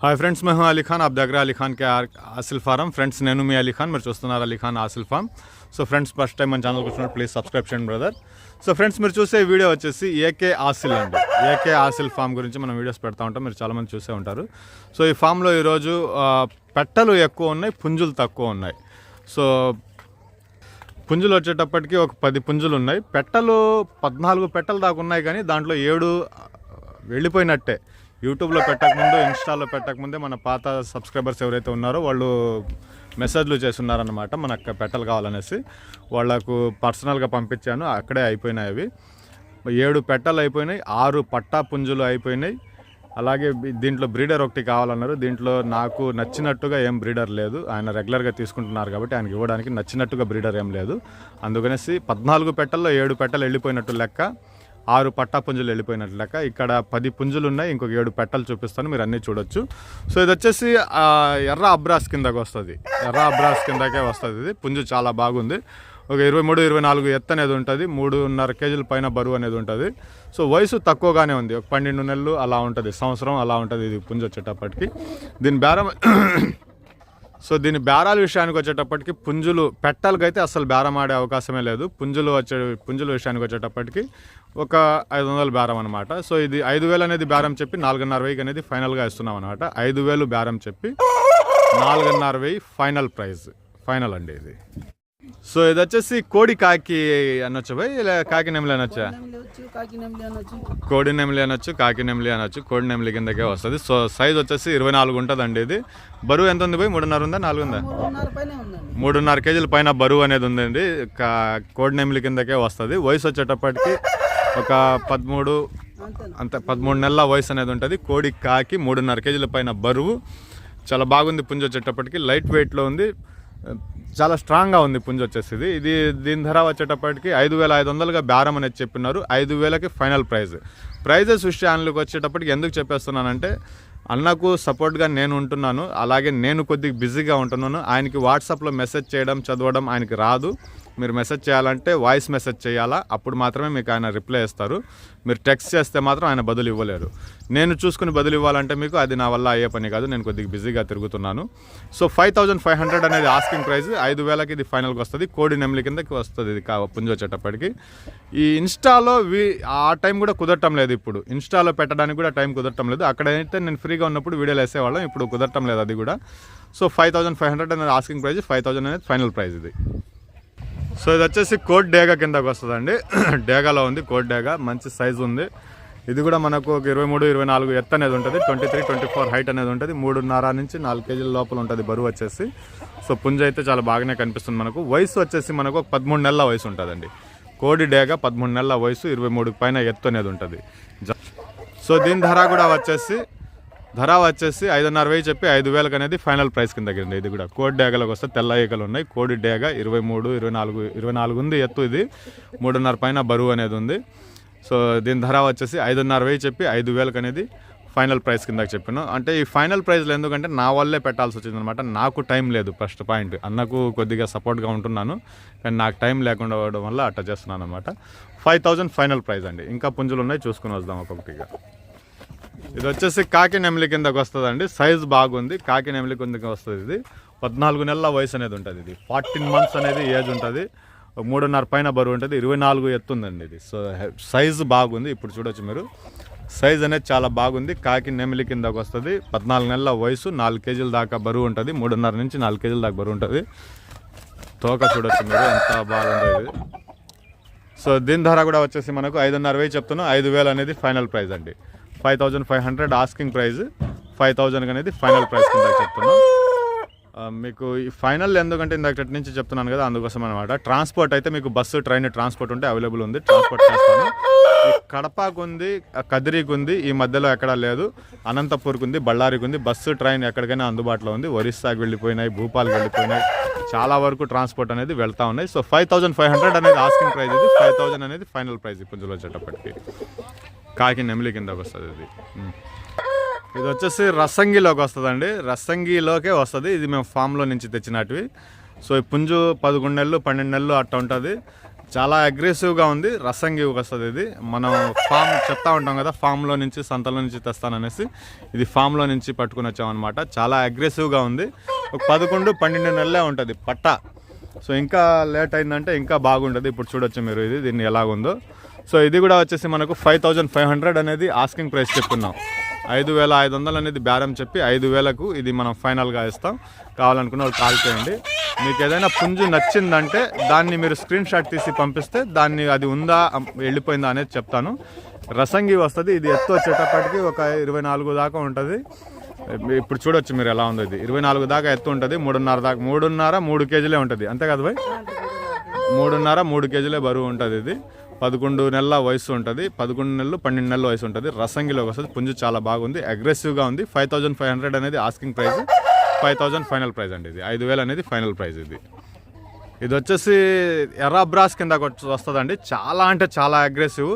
Hi friends, मैं हूं अली खान। आप देख रहे हैं अली खान के हासिल फार्म। ఫ్రెండ్స్ నేను మీ అలీ ఖాన్, మీరు చూస్తున్నారు Ali Khan Hasil farm. So friends, first time మన ఛానల్కి వచ్చినప్పుడు ప్లీజ్ సబ్స్క్రైబ్ చేయండి బ్రదర్. సో ఫ్రెండ్స్, మీరు చూసే వీడియో వచ్చేసి ఏకే హాసిల్ అండి. ఏకే హాసిల్ ఫామ్ గురించి మనం వీడియోస్ పెడతా ఉంటాం, మీరు చాలామంది చూసే ఉంటారు. సో ఈ ఫామ్లో ఈరోజు పెట్టలు ఎక్కువ ఉన్నాయి, పుంజులు తక్కువ ఉన్నాయి. సో పుంజులు వచ్చేటప్పటికి ఒక 10 పుంజులు ఉన్నాయి. పెట్టలు 14 పెట్టలు దాకా ఉన్నాయి, కానీ దాంట్లో 7 వెళ్ళిపోయినట్టే. యూట్యూబ్లో పెట్టకముందు, ఇన్స్టాలో పెట్టకముందే మన పాత సబ్స్క్రైబర్స్ ఎవరైతే ఉన్నారో వాళ్ళు మెసేజ్లు చేస్తున్నారన్నమాట, మనకు పెట్టలు కావాలనేసి. వాళ్లకు పర్సనల్గా పంపించాను, అక్కడే అయిపోయినాయి అవి. 7 పెట్టలు అయిపోయినాయి, 6 పట్టా పుంజులు అయిపోయినాయి. అలాగే దీంట్లో బ్రీడర్ ఒకటి కావాలన్నారు. దీంట్లో నాకు నచ్చినట్టుగా ఏం బ్రీడర్ లేదు. ఆయన రెగ్యులర్గా తీసుకుంటున్నారు కాబట్టి ఆయనకి ఇవ్వడానికి నచ్చినట్టుగా బ్రీడర్ ఏం లేదు. అందుకనేసి 14 పెట్టల్లో 7 పెట్టలు వెళ్ళిపోయినట్టు లెక్క, 6 పట్టా పుంజులు వెళ్ళిపోయినట్లు లెక్క. ఇక్కడ 10 పుంజులు ఉన్నాయి, ఇంకొక 7 పెట్టలు చూపిస్తాను, మీరు అన్నీ చూడొచ్చు. సో ఇది వచ్చేసి ఎర్ర అబ్రాస్ కిందకి వస్తుంది, ఎర్ర అబ్రాస్ కిందకే వస్తుంది. ఇది పుంజు చాలా బాగుంది. ఒక 23-24 ఎత్తు అనేది ఉంటుంది, 3.5 కేజీల పైన బరువు అనేది ఉంటుంది. సో వయసు తక్కువగానే ఉంది, ఒక 12 నెలలు అలా ఉంటుంది, సంవత్సరం అలా ఉంటుంది ఇది పుంజు వచ్చేటప్పటికి. దీని బేరం సో దీని బేరాల విషయానికి వచ్చేటప్పటికి పుంజులు పెట్టాలకైతే అసలు బేరం ఆడే అవకాశమే లేదు. పుంజుల విషయానికి వచ్చేటప్పటికి ఒక 500 బేరం అనమాట. సో ఇది 5,000 అనేది బేరం చెప్పి 4,500 అనేది ఫైనల్గా ఇస్తున్నాం అనమాట. 5,000 బేరం చెప్పి 4,500 ఫైనల్ ప్రైజ్, ఫైనల్ అండి ఇది. సో ఇది వచ్చేసి కోడి కాకి అనొచ్చు భయ్, ఇలా కాకి నెమలి అనొచ్చా? కోడి నెమలి అనొచ్చు, కాకి నెమలి అనొచ్చు. కోడి నెమలి కిందకే వస్తుంది. సో సైజ్ వచ్చేసి 24 ఉంటుందండి. ఇది బరువు ఎంత ఉంది భయ్? 3.5 ఉందా, 4 ఉందా? 3.5 కేజీల పైన బరువు అనేది ఉందండి. కోడి నెమలి కిందకే వస్తుంది. వయసు వచ్చేటప్పటికి ఒక 13 అంతే, 13 నెలల వయసు అనేది ఉంటుంది. కోడి కాకి 3.5 కేజీల పైన బరువు, చాలా బాగుంది. పుంజు వచ్చేటప్పటికి లైట్ వెయిట్లో ఉంది, చాలా స్ట్రాంగ్గా ఉంది పుంజు వచ్చేసి. ఇది దీని ధర వచ్చేటప్పటికి 5,500గా బేరం అనేది చెప్పినారు. 5,000కి ఫైనల్ ప్రైజెస్ విషయానికి వచ్చేటప్పటికి ఎందుకు చెప్పేస్తున్నానంటే, అన్నకు సపోర్ట్గా నేను ఉంటున్నాను, అలాగే నేను కొద్దిగా బిజీగా ఉంటున్నాను. ఆయనకి వాట్సాప్లో మెసేజ్ చేయడం, చదవడం ఆయనకి రాదు. మీరు మెసేజ్ చేయాలంటే వాయిస్ మెసేజ్ చేయాలా, అప్పుడు మాత్రమే మీకు ఆయన రిప్లై ఇస్తారు. మీరు టెక్స్ట్ చేస్తే మాత్రం ఆయన బదులు ఇవ్వలేరు. నేను చూసుకుని బదులు ఇవ్వాలంటే మీకు అది నా వల్ల అయ్యే పని కాదు, నేను కొద్దిగా బిజీగా తిరుగుతున్నాను. సో 5,500 అనేది ఆస్కింగ్ ప్రైస్, 5,000కి ఇది ఫైనల్కి వస్తుంది. కోడి నెమలి కిందకి వస్తుంది ఇది పుంజు వచ్చేటప్పటికి. ఈ ఇన్స్టాలో ఆ టైం కూడా కుదరటం లేదు. ఇప్పుడు ఇన్స్టాలో పెట్టడానికి కూడా టైం కుదరటం లేదు. అక్కడైతే నేను ఫ్రీగా ఉన్నప్పుడు వీడియోలు వేసేవాళ్ళం, ఇప్పుడు కుదరటం లేదు అది కూడా. సో 5,500 అనేది ఆస్కింగ్ ప్రైజ్, 5,000 అనేది ఫైనల్ ప్రైజ్ ఇది. సో ఇది వచ్చేసి కోడ్ డేగా కిందకు వస్తుందండి. డేగాలో ఉంది, కోడ్ డేగా మంచి సైజు ఉంది. ఇది కూడా మనకు ఒక 23-24 ఎత్తు అనేది ఉంటుంది, 23-24 హైట్ అనేది ఉంటుంది. 3.5 నుంచి 4 కేజీల లోపల ఉంటుంది బరువు వచ్చేసి. సో పుంజ అయితే చాలా బాగానే కనిపిస్తుంది మనకు. వయసు వచ్చేసి మనకు 13 నెలల వయసు ఉంటుందండి. కోడి డేగా 13 నెలల వయసు, 23 పైన ఎత్తు అనేది ఉంటుంది. సో దీని ధర కూడా వచ్చేసి 5,500 చెప్పి 5,000 అనేది ఫైనల్ ప్రైస్ కింద తగ్గింది. ఇది కూడా కోడి డేగలకు వస్తే తెల్ల ఈకలు ఉన్నాయి. కోడి డేగ 23-24 ఉంది ఎత్తు. ఇది 3.5 పైన బరువు అనేది ఉంది. సో దీని ధర వచ్చేసి 5,500 చెప్పి 5,000 అనేది ఫైనల్ ప్రైస్ కిందకి చెప్పాను. అంటే ఈ ఫైనల్ ప్రైస్లో ఎందుకంటే నా వల్లే పెట్టాల్సి వచ్చింది అనమాట. నాకు టైం లేదు, ఫస్ట్ పాయింట్. అన్నకు కొద్దిగా సపోర్ట్గా ఉంటున్నాను, కానీ నాకు టైం లేకుండా అవ్వడం వల్ల అట్లా చేస్తున్నాను అనమాట. 5,000 ఫైనల్ ప్రైస్ అండి. ఇంకా పుంజులు ఉన్నాయి, చూసుకుని వద్దాం ఒక్కొక్కటిగా. ఇది వచ్చేసి కాకి నెమలి కిందకి వస్తుందండి. సైజు బాగుంది, కాకి నెమలి కిందకి వస్తుంది. ఇది 14 నెలల వయసు అనేది ఉంటుంది. ఇది 14 మంత్స్ అనేది ఏజ్ ఉంటుంది. 3.5 పైన బరువు ఉంటుంది, 24 ఎత్తుందండి ఇది. సో సైజు బాగుంది, ఇప్పుడు చూడొచ్చు మీరు. సైజ్ అనేది చాలా బాగుంది. కాకి నెమలి కిందకి వస్తుంది. 14 నెలల వయసు, 4 కేజీల దాకా బరువు ఉంటుంది. 3.5 నుంచి 4 కేజీల దాకా బరువు ఉంటుంది. తోక చూడొచ్చు మీరు, ఎంత బాగుంది ఇది. సో దీని ధర కూడా వచ్చేసి మనకు 5,500 చెప్తున్నాం. 5,000 అనేది ఫైనల్ ప్రైజ్ అండి. 5,500 ఆస్కింగ్ ప్రైజ్, 5,000 అనేది ఫైనల్ ప్రైస్ కింద చెప్తున్నాం. మీకు ఈ ఫైనల్ ఎందుకంటే ఇందాక నుంచి చెప్తున్నాను కదా, అందుకోసం అనమాట. ట్రాన్స్పోర్ట్ అయితే మీకు బస్సు, ట్రైన్ ట్రాన్స్పోర్ట్ ఉంటే అవైలబుల్ ఉంది, ట్రాన్స్పోర్ట్ చేస్తాను. కడపకు ఉంది, కదిరికి ఉంది, ఈ మధ్యలో ఎక్కడా లేదు. అనంతపూర్కి ఉంది, బళ్ళారికి ఉంది. బస్సు, ట్రైన్ ఎక్కడికైనా అందుబాటులో ఉంది. ఒరిస్సాకి వెళ్ళిపోయినాయి, భూపాల్కి వెళ్ళిపోయినాయి, చాలా వరకు ట్రాన్స్పోర్ట్ అనేది వెళ్తూ ఉన్నాయి. సో 5,500 అనేది ఆస్కింగ్ ప్రైజ్ ఇది, 5,000 అనేది ఫైనల్ ప్రైజ్ ఈ పుంజులు వచ్చేటప్పటికి. కాకి నెమలి కిందకి వస్తుంది ఇది. ఇది వచ్చేసి రసంగిలోకి వస్తుందండి. రసంగిలోకే వస్తుంది. ఇది మేము ఫామ్లో నుంచి తెచ్చినటివి. సో ఈ పుంజు 11 నెలలు 12 నెలలు అట్లా ఉంటుంది. చాలా అగ్రెసివ్గా ఉంది, రసంగి వస్తుంది ఇది. మనం ఫామ్ చెప్తా ఉంటాం కదా, ఫామ్లో నుంచి సంతలో నుంచి తెస్తాననేసి, ఇది ఫామ్లో నుంచి పట్టుకుని వచ్చామన్నమాట. చాలా అగ్రెసివ్గా ఉంది. ఒక 11-12 నెలలే ఉంటుంది పట్ట. సో ఇంకా లేట్ అయిందంటే ఇంకా బాగుంటుంది. ఇప్పుడు చూడొచ్చు మీరు ఇది దీన్ని ఎలాగుందో. సో ఇది కూడా వచ్చేసి మనకు 5500 అనేది ఆస్కింగ్ ప్రైస్ చెప్పుకున్నాం. 5500 అనేది బేరం చెప్పి 5000కు ఇది మనం ఫైనల్గా ఇస్తాం. కావాలనుకున్న వాళ్ళు కాల్ చేయండి. మీకు ఏదైనా పుంజు నచ్చిందంటే దాన్ని మీరు స్క్రీన్ షాట్ తీసి పంపిస్తే దాన్ని అది ఉందా వెళ్ళిపోయిందా అనేది చెప్తాను. రసంగి వస్తుంది. ఇది ఎత్తు వచ్చేటప్పటికి ఒక 24 దాకా ఉంటుంది. ఇప్పుడు చూడొచ్చు మీరు ఎలా ఉందో. ఇది 24 దాకా ఎత్తు ఉంటుంది. 3.5 దాకా 3 కేజీలే ఉంటుంది. అంతే కదా భయ్? 3 కేజీలే బరువు ఉంటుంది. ఇది 11 నెలల వయసు ఉంటుంది. 11 నెలలు 12 నెలల వయసు ఉంటుంది. రసంగిలోకి వస్తుంది. పుంజు చాలా బాగుంది, అగ్రెసివ్గా ఉంది. 5500 అనేది ఆస్కింగ్ ప్రైస్, 5000 ఫైనల్ ప్రైస్ అండి. ఇది 5000 అనేది ఫైనల్ ప్రైస్. ఇది వచ్చేసి ఎర్రాబ్రాస్ కింద వస్తుందండి. చాలా అంటే చాలా అగ్రెసివ్.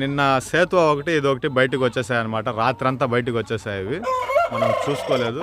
నిన్న సేతు ఒకటి ఇది ఒకటి బయటకు వచ్చేసాయి అనమాట. రాత్రంతా బయటకు వచ్చేసాయి. ఇవి మనం చూసుకోలేదు,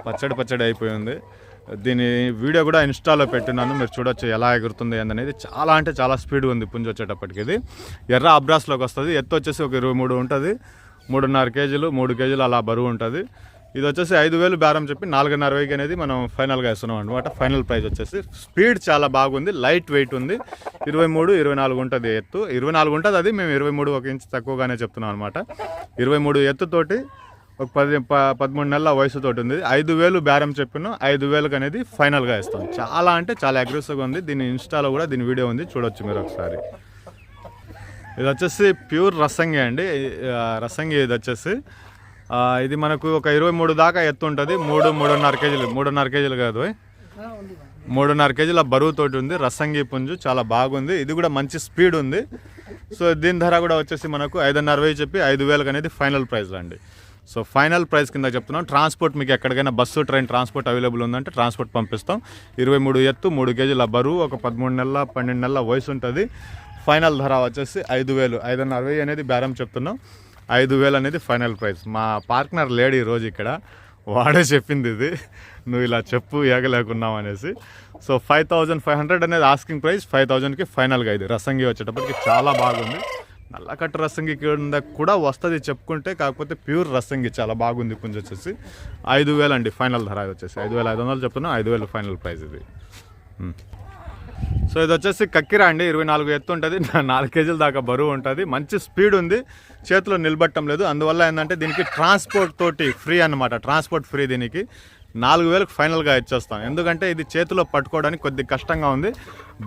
పచ్చడి అయిపోయింది. దీని వీడియో కూడా ఇన్స్టాలో పెట్టినాను, మీరు చూడొచ్చు ఎలా ఎగురుతుంది అనేది. చాలా అంటే చాలా స్పీడ్ ఉంది పుంజు వచ్చేటప్పటికి. ఇది ఎర్ర అబ్రాస్లోకి వస్తుంది. ఎత్తు వచ్చేసి ఒక 23 ఉంటుంది. 3.5 కేజీలు 3 కేజీలు అలా బరువు ఉంటుంది. ఇది వచ్చేసి 5000 బేరం చెప్పి 4.5 అనేది మనం ఫైనల్గా ఇస్తున్నాం అనమాట. ఫైనల్ ప్రైస్ వచ్చేసి. స్పీడ్ చాలా బాగుంది, లైట్ వెయిట్ ఉంది. 23-24 ఉంటుంది ఎత్తు. 24 ఉంటుంది అది, మేము 23 1 ఇంచ్ తక్కువగానే చెప్తున్నాం అనమాట. 23 ఎత్తుతోటి ఒక 13 నెలల వయసుతోటి ఉంది. 5000 బేరం చెప్పిన 5000కి అనేది ఫైనల్గా ఇస్తాం. చాలా అంటే చాలా అగ్రెసివ్గా ఉంది. దీని ఇన్స్టాలో కూడా దీని వీడియో ఉంది, చూడొచ్చు మీరు ఒకసారి. ఇది వచ్చేసి ప్యూర్ రసంగి అండి. రసంగి ఇది వచ్చేసి ఇది మనకు ఒక 23 దాకా ఎత్తు ఉంటుంది. 3.5 కేజీలు 3.5 కేజీలు కాదు, 3.5 కేజీల బరువుతోటి ఉంది. రసంగి పుంజు చాలా బాగుంది. ఇది కూడా మంచి స్పీడ్ ఉంది. సో దీని ధర కూడా వచ్చేసి మనకు 5.5 చెప్పి 5000 అనేది ఫైనల్ ప్రైస్ అండి. సో ఫైనల్ ప్రైస్ కింద చెప్తున్నాం. ట్రాన్స్పోర్ట్ మీకు ఎక్కడికైనా బస్సు ట్రైన్ ట్రాన్స్పోర్ట్ అవైలబుల్ ఉందంటే ట్రాన్స్పోర్ట్ పంపిస్తాం. 23 ఎత్తు 3 కేజీల బరువు, ఒక 13 నెలల 12 నెలల వయసు ఉంటుంది. ఫైనల్ ధర వచ్చేసి 5000. 5.5 అనేది బేరం చెప్తున్నాం. 5000 అనేది ఫైనల్ ప్రైస్. మా పార్ట్నర్ లేడీ ఈరోజు ఇక్కడ, వాడే చెప్పింది ఇది, నువ్వు ఇలా చెప్పు ఏగలేకున్నావు అనేసి. సో 5500 అనేది ఆస్కింగ్ ప్రైస్, 5000కి ఫైనల్గా. ఇది రసంగి వచ్చేటప్పటికి చాలా బాగుంది. నల్లకట్ట రసంగి కింద కూడా వస్తుంది చెప్పుకుంటే, కాకపోతే ప్యూర్ రసంగి చాలా బాగుంది. పుంజు వచ్చేసి 5000 అండి ఫైనల్ ధర వచ్చేసి. 5500 చెప్తున్నాం, 5000 ఫైనల్ ప్రైస్ ఇది. సో ఇది వచ్చేసి కక్కిరా అండి. 24 ఎత్తు ఉంటుంది, 4 కేజీల దాకా బరువు ఉంటుంది. మంచి స్పీడ్ ఉంది, చేతిలో నిలబట్టం లేదు. అందువల్ల ఏంటంటే దీనికి ట్రాన్స్పోర్ట్ తోటి ఫ్రీ అన్నమాట. Transport free. దీనికి 4000కి ఫైనల్గా ఇచ్చేస్తాం. ఎందుకంటే ఇది చేతిలో పట్టుకోవడానికి కొద్దిగా కష్టంగా ఉంది.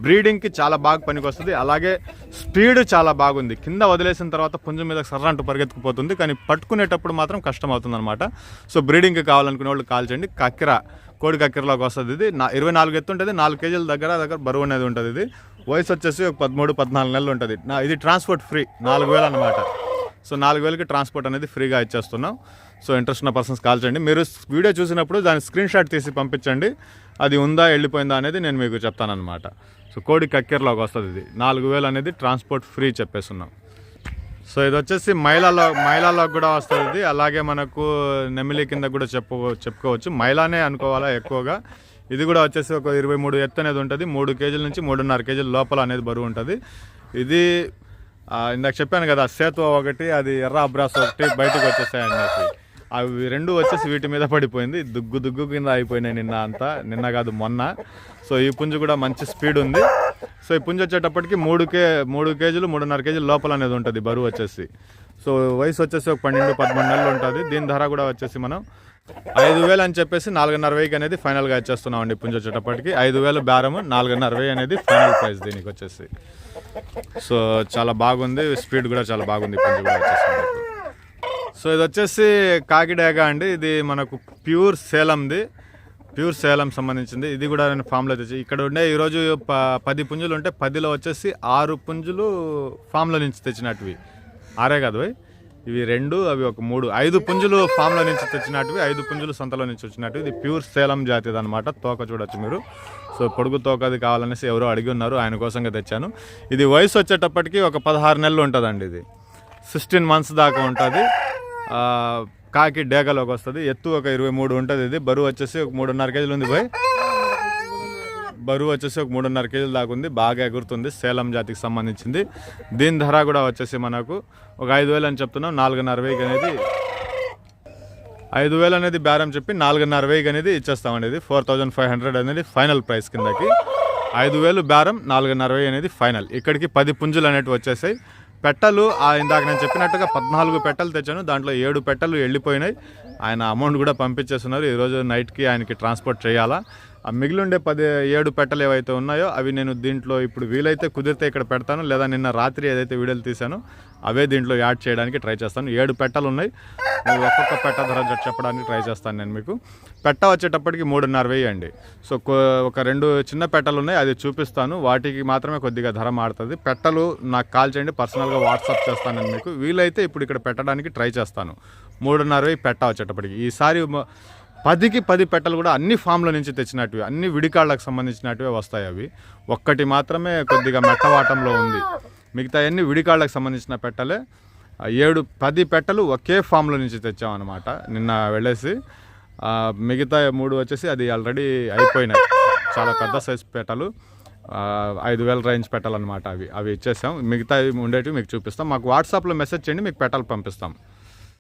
బ్రీడింగ్కి చాలా బాగా పనికి వస్తుంది. అలాగే స్పీడ్ చాలా బాగుంది. కింద వదిలేసిన తర్వాత పుంజు మీద సర్రంటూ పరిగెత్తుకుపోతుంది, కానీ పట్టుకునేటప్పుడు మాత్రం కష్టం అవుతుంది అనమాట. సో బ్రీడింగ్కి కావాలనుకునే వాళ్ళు కాల్ చేయండి. కక్కిరా, కోడి కక్కిరలోకి వస్తుంది. ఇది 24 ఎత్తు ఉంటుంది, 4 కేజీల దగ్గర బరువు అనేది ఉంటుంది. ఇది వయసు వచ్చేసి ఒక 13-14 నెలలు ఉంటుంది. ఇది ట్రాన్స్పోర్ట్ ఫ్రీ, 4000 అనమాట. సో 4000కి ట్రాన్స్పోర్ట్ అనేది ఫ్రీగా ఇచ్చేస్తున్నాం. సో ఇంట్రెస్ట్ ఉన్న పర్సన్స్ కాల్ చేయండి. మీరు వీడియో చూసినప్పుడు దాని స్క్రీన్ షాట్ తీసి పంపించండి. అది ఉందా వెళ్ళిపోయిందా అనేది నేను మీకు చెప్తానమాట. సో కోడి కక్కిరలోకి వస్తుంది. ఇది 4000 అనేది ట్రాన్స్పోర్ట్ ఫ్రీ చెప్పేస్తున్నాం. సో ఇది వచ్చేసి మైలాలోకి కూడా వస్తుంది. అలాగే మనకు నెమిలి కింద కూడా చెప్పుకోవచ్చు. మైలానే అనుకోవాలా ఎక్కువగా. ఇది కూడా వచ్చేసి ఒక 23 ఎత్తు అనేది ఉంటుంది. 3 కేజీల నుంచి 3.5 కేజీల లోపల అనేది బరువు ఉంటుంది. ఇది ఇందాక చెప్పాను కదా, సేతు ఒకటి, అది ఎర్ర అబ్రాస్ ఒకటి బయటకు వచ్చేసాయి అనేసి. అవి రెండు వచ్చేసి వీటి మీద పడిపోయింది. దుగ్గు కింద అయిపోయినాయి నిన్న కాదు మొన్న. సో ఈ పుంజు కూడా మంచి స్పీడ్ ఉంది. సో ఈ పుంజు వచ్చేటప్పటికి 3 కేజీలు 3.5 కేజీల లోపల అనేది ఉంటుంది బరువు వచ్చేసి. సో వయసు వచ్చేసి ఒక 12-13 నెలలు ఉంటుంది. దీని ధర కూడా వచ్చేసి మనం 5000 అని చెప్పేసి 4.5 అనేది ఫైనల్గా ఇచ్చేస్తున్నాం అండి. పుంజు వచ్చేటప్పటికి 5000 బేరము, 4.5 అనేది ఫైనల్ ప్రైస్ దీనికి వచ్చేసి. సో చాలా బాగుంది, స్పీడ్ కూడా చాలా బాగుంది పుంజు కూడా వచ్చేసి. సో ఇది వచ్చేసి కాకిడేగా అండి. ఇది మనకు ప్యూర్ సేలం సంబంధించింది. ఇది కూడా నేను ఫామ్లో తెచ్చి ఇక్కడ ఉండే ఈరోజు 10 పుంజులు ఉంటే 10లో వచ్చేసి 6 పుంజులు ఫామ్లో నుంచి తెచ్చినట్టువి. 6 కాదు ఇవి 2, అవి ఒక 3, 5 పుంజులు ఫామ్లో నుంచి తెచ్చినట్టువి, 5 పుంజులు సంతలో నుంచి వచ్చినట్టువి. ఇది ప్యూర్ సేలం జాతిది అనమాట. తోక చూడొచ్చు మీరు. సో పొడుగు తోకది కావాలనేసి ఎవరో అడిగి ఉన్నారు, ఆయన కోసంగా తెచ్చాను. ఇది వయసు వచ్చేటప్పటికి ఒక 16 నెలలు ఉంటుందండి. ఇది 16 మంత్స్ దాకా ఉంటుంది. కాకి డేగలోకి వస్తుంది. ఎత్తు ఒక 23 ఉంటుంది. ఇది బరువు వచ్చేసి ఒక 3.5 కేజీలు ఉంది. బరువు వచ్చేసి ఒక 3.5 కేజీలు దాకా ఉంది. బాగా ఎగురుతుంది, సేలం జాతికి సంబంధించింది. దీని ధర కూడా వచ్చేసి మనకు ఒక 5,000 అని చెప్తున్నాం. 4,500 అనేది 5,000 అనేది బేరం చెప్పి 4,500 అనేది ఇచ్చేస్తామండి. ఇది 4,500 అనేది ఫైనల్ ప్రైస్ కిందకి. 5,000 బేరం, 4,500 అనేది ఫైనల్. ఇక్కడికి 10 పుంజులు అనేవి వచ్చేసాయి. పెట్టలు ఇందాక నేను చెప్పినట్టుగా 14 పెట్టలు తెచ్చాను. దాంట్లో 7 పెట్టలు వెళ్ళిపోయినాయి. ఆయన అమౌంట్ కూడా పంపించేస్తున్నారు. ఈరోజు నైట్కి ఆయనకి ట్రాన్స్పోర్ట్ చేయాలా. ఆ మిగిలిండే 7 పెట్టలు ఏవైతే ఉన్నాయో అవి నేను దీంట్లో ఇప్పుడు వీలైతే కుదిరితే ఇక్కడ పెడతాను, లేదా నిన్న రాత్రి ఏదైతే వీడియోలు తీసానో అవే దీంట్లో యాడ్ చేయడానికి ట్రై చేస్తాను. 7 పెట్టలు ఉన్నాయి. ఒక్కొక్క పెట్ట ధర చెప్పడానికి ట్రై చేస్తాను నేను మీకు. పెట్ట వచ్చేటప్పటికి 3,500 అండి. సో ఒక 2 చిన్న పెట్టలు ఉన్నాయి, అది చూపిస్తాను. వాటికి మాత్రమే కొద్దిగా ధర మారుతుంది. పెట్టలు నాకు కాల్ చేయండి, పర్సనల్గా వాట్సాప్ చేస్తాను నేను మీకు. వీలైతే ఇప్పుడు ఇక్కడ పెట్టడానికి ట్రై చేస్తాను. 3,500 పెట్ట వచ్చేటప్పటికి. ఈసారి 10కి 10 పెట్టలు కూడా అన్ని ఫామ్ల నుంచి తెచ్చినట్టువి, అన్ని విడికాళ్ళకు సంబంధించినట్టువే వస్తాయి. అవి ఒక్కటి మాత్రమే కొద్దిగా మెట్టవాటంలో ఉంది. మిగతా అన్ని విడికాళ్ళకు సంబంధించిన పెట్టలే. 10 పెట్టలు ఒకే ఫామ్లో నుంచి తెచ్చామన్నమాట నిన్న వెళ్ళేసి. మిగతా 3 వచ్చేసి అది ఆల్రెడీ అయిపోయినాయి. చాలా పెద్ద సైజ్ పెట్టలు, 5,000 రేంజ్ పెట్టాలన్నమాట. అవి ఇచ్చేసాం. మిగతా ఉండేటివి మీకు చూపిస్తాం. మాకు వాట్సాప్లో మెసేజ్ చేయండి, మీకు పెట్టలు పంపిస్తాం.